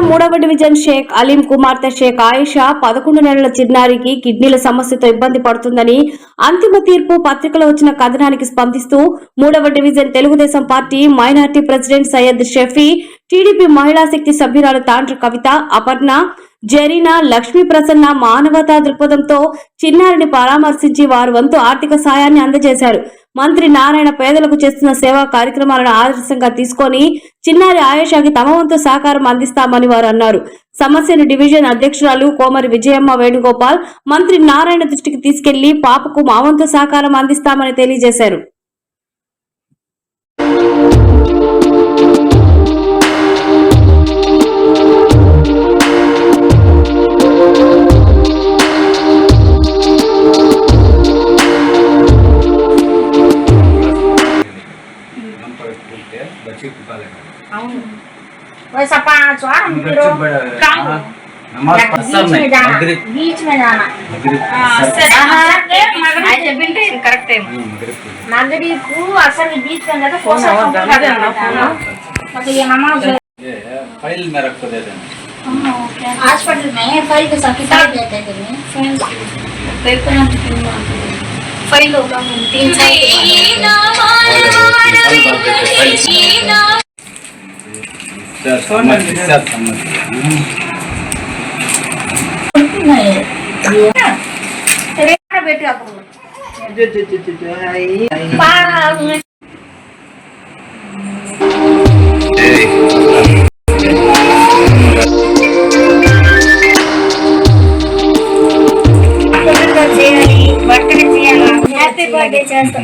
3వ డివిజన్ షేక్ అలీం కుమార్తె షేక్ ఆయిషా 11 నెలల చిన్నారికి కిడ్నీల సమస్యతో ఇబ్బంది పడుతుందని అంతిమ తీర్పు పత్రికలో వచ్చిన కథనానికి స్పందిస్తూ 3వ division Telugu Desam party minority president Syed Shafi, TDP మహిళా శక్తి సభ్యురాలు తాండ్ర కవిత, అపర్ణ, జరీనా, లక్ష్మీ ప్రసన్న మానవతా దృక్పథంతో చిన్నారిని పరామర్శించి వారి వంతు ఆర్థిక సాయాన్ని అందజేశారు. మంత్రి నారాయణ పేదలకు చేస్తున్న సేవా కార్యక్రమాలను ఆదర్శంగా తీసుకొని చిన్నారి ఆయేషాకి తమ వంతు సహకారం అందిస్తామని వారు అన్నారు. సమస్యను డివిజన్ అధ్యక్షురాలు కోమరి విజయమ్మ వేణుగోపాల్ మంత్రి నారాయణ దృష్టికి తీసుకెళ్లి పాపకు మా వంతు సహకారం అందిస్తామని తెలియజేశారు. वैसा 5 और हम फिर नमाज बीच में जाना करेक्ट टाइम मगरिब को असर बीच में जाता फोन मतलब ये नमाज फाइल में रख कर देते हैं हॉस्पिटल में फाइल के साथ किताब देते हैं फाइल होगा 3 बेटी बर्थडे చేయాలి హ్యాపీ బర్త్డే చేస్తా